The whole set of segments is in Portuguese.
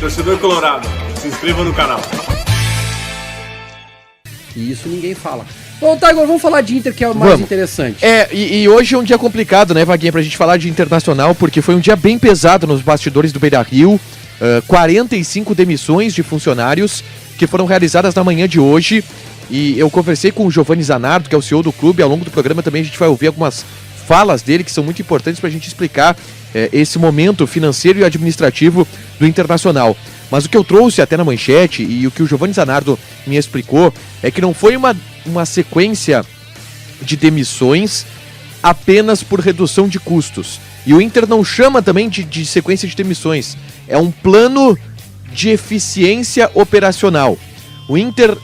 Torcedor colorado, se inscreva no canal. E isso ninguém fala. Bom, tá, agora vamos falar de Inter, que é o mais interessante. E hoje é um dia complicado, né, Vaguinha, pra gente falar de Internacional, porque foi um dia bem pesado nos bastidores do Beira-Rio. 45 demissões de funcionários que foram realizadas na manhã de hoje. E eu conversei com o Giovanni Zanardo, que é o CEO do clube. Ao longo do programa também a gente vai ouvir algumas falas dele que são muito importantes pra gente explicar esse momento financeiro e administrativo do Internacional. Mas o que eu trouxe até na manchete e o que o Giovanni Zanardo me explicou é que não foi uma sequência de demissões apenas por redução de custos. E o Inter não chama também de sequência de demissões. É um plano de eficiência operacional. O Inter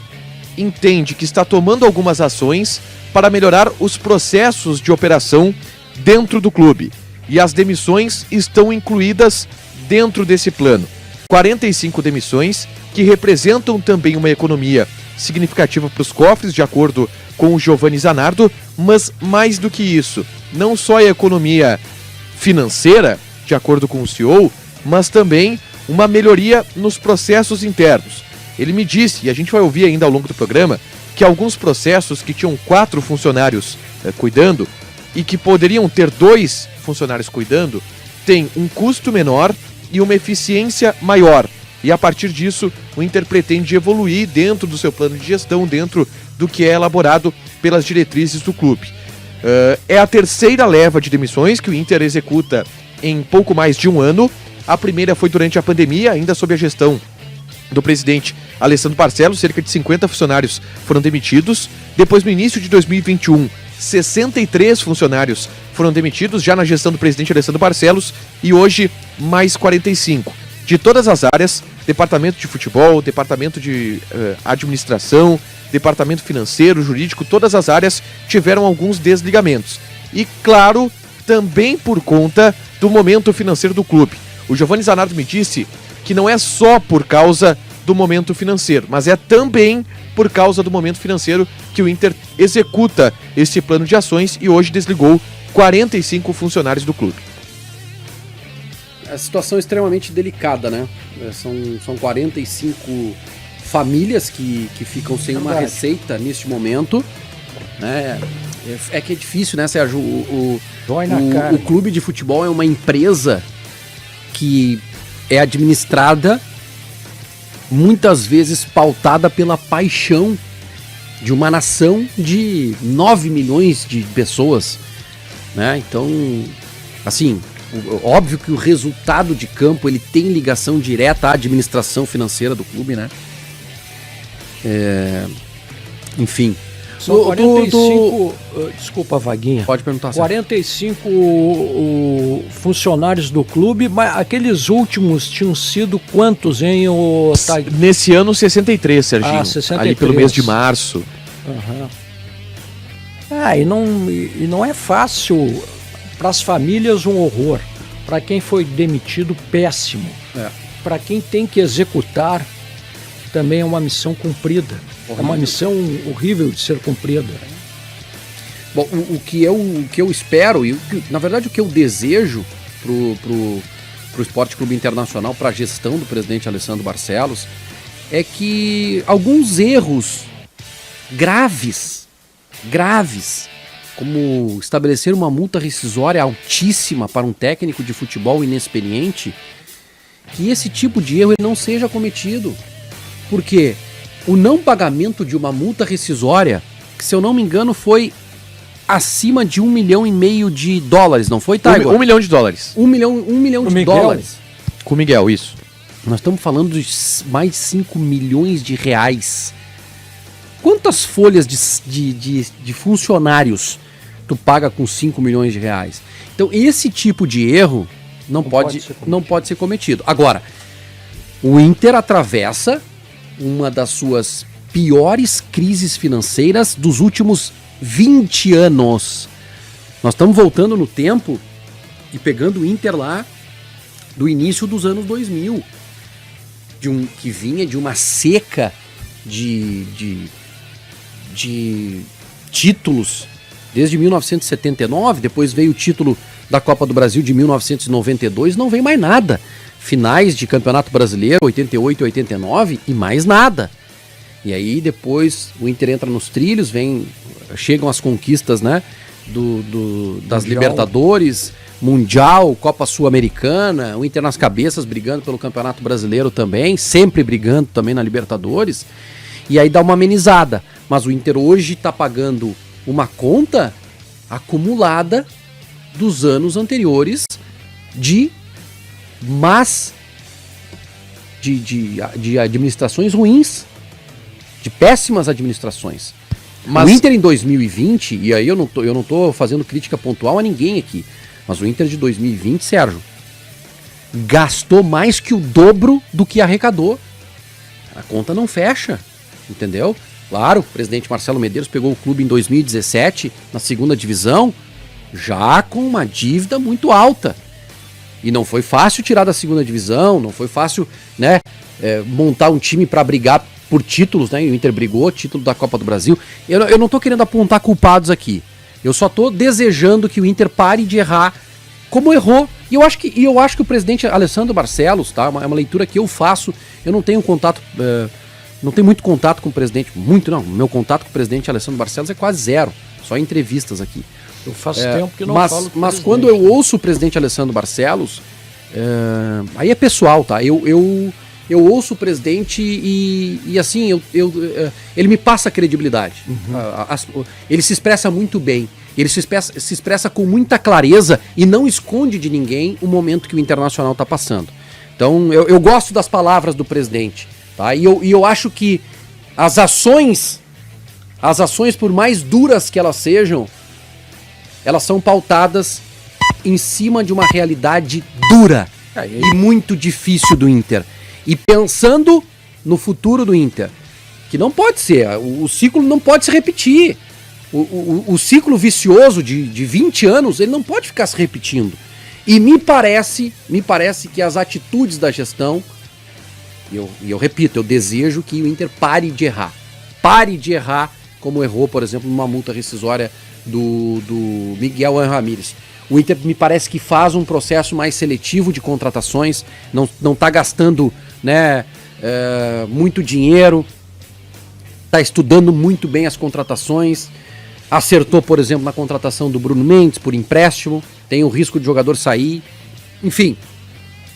entende que está tomando algumas ações para melhorar os processos de operação dentro do clube. E as demissões estão incluídas dentro desse plano. 45 demissões que representam também uma economia significativa para os cofres, de acordo com o Giovanni Zanardo, mas mais do que isso, não só a economia financeira, de acordo com o CEO, mas também uma melhoria nos processos internos. Ele me disse, e a gente vai ouvir ainda ao longo do programa, que alguns processos que tinham 4 funcionários cuidando e que poderiam ter 2 funcionários cuidando, têm um custo menor e uma eficiência maior. E a partir disso, o Inter pretende evoluir dentro do seu plano de gestão, dentro do que é elaborado pelas diretrizes do clube. É a terceira leva de demissões que o Inter executa em pouco mais de um ano. A primeira foi durante a pandemia, ainda sob a gestão do presidente Alessandro Barcelos. Cerca de 50 funcionários foram demitidos. Depois, no início de 2021, 63 funcionários foram demitidos, já na gestão do presidente Alessandro Barcelos, e hoje mais 45. De todas as áreas, departamento de futebol, departamento de administração, departamento financeiro, jurídico, todas as áreas tiveram alguns desligamentos. E, claro, também por conta do momento financeiro do clube. O Giovanni Zanardo me disse que não é só por causa do momento financeiro, mas é também por causa do momento financeiro que o Inter executa esse plano de ações e hoje desligou 45 funcionários do clube. A situação é extremamente delicada, né? São 45 famílias que ficam sem uma receita neste momento, né? É que é difícil, né, Sérgio? O clube de futebol é uma empresa que é administrada muitas vezes pautada pela paixão de uma nação de 9 milhões de pessoas, né? Então, assim, óbvio que o resultado de campo ele tem ligação direta à administração financeira do clube, né? Enfim. São 45, desculpa, Vaguinha. Pode perguntar. 45 funcionários do clube, mas aqueles últimos tinham sido quantos, hein? Nesse ano, 63, Serginho. 63. Ali pelo mês de março. Uhum. E não é fácil. Para as famílias, um horror. Para quem foi demitido, péssimo. Para quem tem que executar, também é uma missão cumprida. É uma missão horrível de ser cumprida. Bom, o que eu espero, e na verdade o que eu desejo pro Esporte Clube Internacional, para a gestão do presidente Alessandro Barcelos, é que alguns erros graves, como estabelecer uma multa rescisória altíssima para um técnico de futebol inexperiente, que esse tipo de erro ele não seja cometido. Porque o não pagamento de uma multa rescisória, que se eu não me engano foi acima de $1,5 milhão de dólares, não foi, Tiger? $1 milhão. $1 milhão de dólares. Com o Miguel, isso. Nós estamos falando de mais de 5 milhões de reais. Quantas folhas de funcionários tu paga com 5 milhões de reais? Então esse tipo de erro não pode ser cometido. Agora, o Inter atravessa uma das suas piores crises financeiras dos últimos 20 anos. Nós estamos voltando no tempo e pegando o Inter lá do início dos anos 2000, que vinha de uma seca de títulos desde 1979, depois veio o título da Copa do Brasil de 1992, não vem mais nada. finais de Campeonato Brasileiro, 88, 89 e mais nada. E aí depois o Inter entra nos trilhos, chegam as conquistas, né, das Libertadores, Mundial, Copa Sul-Americana, o Inter nas cabeças brigando pelo Campeonato Brasileiro também, sempre brigando também na Libertadores, e aí dá uma amenizada. Mas o Inter hoje está pagando uma conta acumulada dos anos anteriores de administrações ruins, de péssimas administrações. Mas o Inter em 2020, e aí eu não tô fazendo crítica pontual a ninguém aqui, mas o Inter de 2020, Sérgio, gastou mais que o dobro do que arrecadou. A conta não fecha, entendeu? Claro, o presidente Marcelo Medeiros pegou o clube em 2017, na segunda divisão, já com uma dívida muito alta. E não foi fácil tirar da segunda divisão, não foi fácil, né, montar um time para brigar por títulos, né? O Inter brigou, título da Copa do Brasil. Eu não tô querendo apontar culpados aqui. Eu só tô desejando que o Inter pare de errar como errou. E eu acho que o presidente Alessandro Barcelos, tá? É uma leitura que eu faço. Eu não tenho contato, não tenho muito contato com o presidente, meu contato com o presidente Alessandro Barcelos é quase zero, só em entrevistas aqui. Eu faço tempo que não falo com o mas quando eu ouço o presidente Alessandro Barcelos, aí é pessoal, tá? Eu ouço o presidente e assim, ele me passa credibilidade. Ele se expressa muito bem. Ele se expressa com muita clareza e não esconde de ninguém o momento que o Internacional está passando. Então, eu gosto das palavras do presidente. Tá? E eu acho que as ações, por mais duras que elas sejam, elas são pautadas em cima de uma realidade dura e muito difícil do Inter. E pensando no futuro do Inter, que não pode ser, o ciclo não pode se repetir. O ciclo vicioso de 20 anos, ele não pode ficar se repetindo. E me parece que as atitudes da gestão, eu repito, eu desejo que o Inter pare de errar. Pare de errar, como errou, por exemplo, numa multa rescisória do Miguel Ramírez. O Inter me parece que faz um processo mais seletivo de contratações, não está gastando, né, muito dinheiro, está estudando muito bem as contratações, acertou, por exemplo, na contratação do Bruno Mendes por empréstimo, tem o risco de jogador sair, enfim,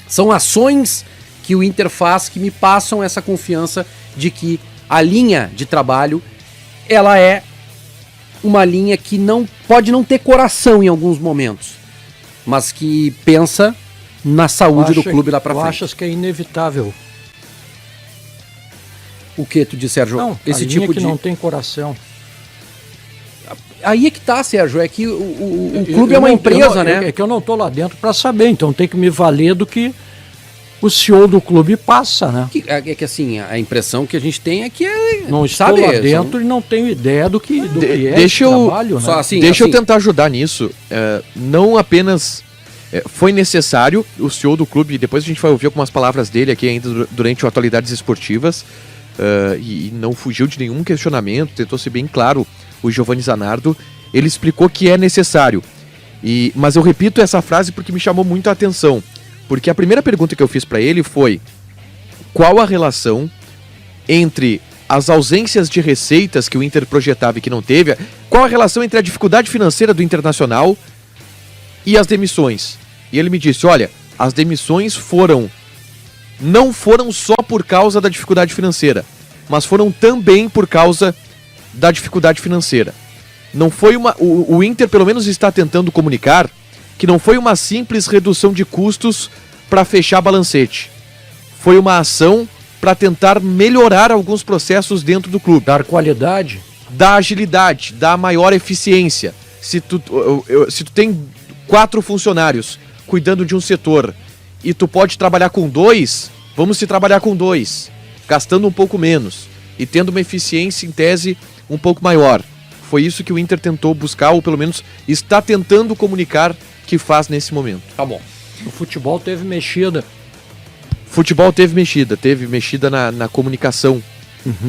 são ações que o Inter faz que me passam essa confiança de que a linha de trabalho, ela é uma linha que pode não ter coração em alguns momentos, mas que pensa na saúde do clube lá pra frente. Tu achas que é inevitável? O que tu diz, Sérgio? Não, esse a tipo linha que de... não tem coração. Aí é que tá, Sérgio, é que o clube é uma empresa, né? É que eu não tô lá dentro para saber, então tem que me valer do que o CEO do clube passa, né? É que assim, a impressão que a gente tem é que não estou lá dentro e não tenho ideia do que é esse trabalho, né? Deixa eu tentar ajudar nisso. Não apenas foi necessário o CEO do clube, depois a gente vai ouvir algumas palavras dele aqui ainda durante o Atualidades Esportivas, e não fugiu de nenhum questionamento, tentou ser bem claro. O Giovanni Zanardo, ele explicou que é necessário. Mas eu repito essa frase porque me chamou muito a atenção. Porque a primeira pergunta que eu fiz para ele foi: qual a relação entre as ausências de receitas que o Inter projetava e que não teve, qual a relação entre a dificuldade financeira do Internacional e as demissões? E ele me disse: olha, as demissões não foram só por causa da dificuldade financeira, mas foram também por causa da dificuldade financeira. Não foi o Inter pelo menos está tentando comunicar que não foi uma simples redução de custos para fechar balancete. Foi uma ação para tentar melhorar alguns processos dentro do clube. Dar qualidade. Dar agilidade, dar maior eficiência. Se tu tem 4 funcionários cuidando de um setor e tu pode trabalhar com 2, vamos se trabalhar com 2, gastando um pouco menos e tendo uma eficiência em tese um pouco maior. Foi isso que o Inter tentou buscar, ou pelo menos está tentando comunicar que faz nesse momento. Tá bom. O futebol teve mexida. Teve mexida na comunicação.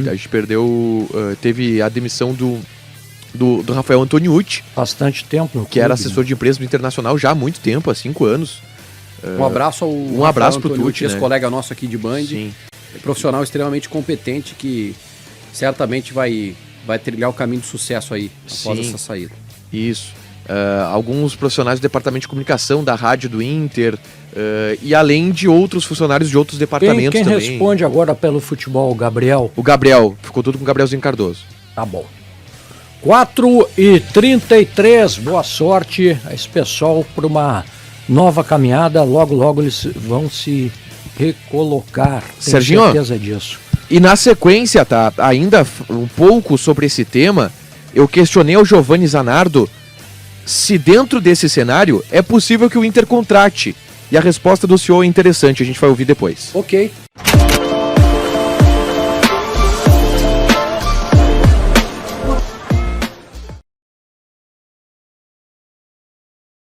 A gente perdeu, teve a demissão do Rafael Antoniucci. Bastante tempo no que clube, era assessor de imprensa do Internacional já há muito tempo, há 5 anos. Um abraço ao Um abraço pro Antônio Tucci, Dias, né? colega nosso aqui de Band. Sim. Profissional extremamente competente que certamente vai trilhar o caminho do sucesso aí após Sim. essa saída. Isso. Alguns profissionais do departamento de comunicação da rádio do Inter e além de outros funcionários de outros departamentos Quem também. responde agora pelo futebol, Gabriel? O Gabriel, ficou tudo com o Gabrielzinho Cardoso. Tá bom. 4h33, boa sorte a esse pessoal para uma nova caminhada. Logo, logo eles vão se recolocar. Tenho Serginho, certeza disso. E na sequência, tá, ainda um pouco sobre esse tema, eu questionei ao Giovanni Zanardo se dentro desse cenário é possível que o Inter contrate. E a resposta do senhor é interessante, a gente vai ouvir depois. Ok.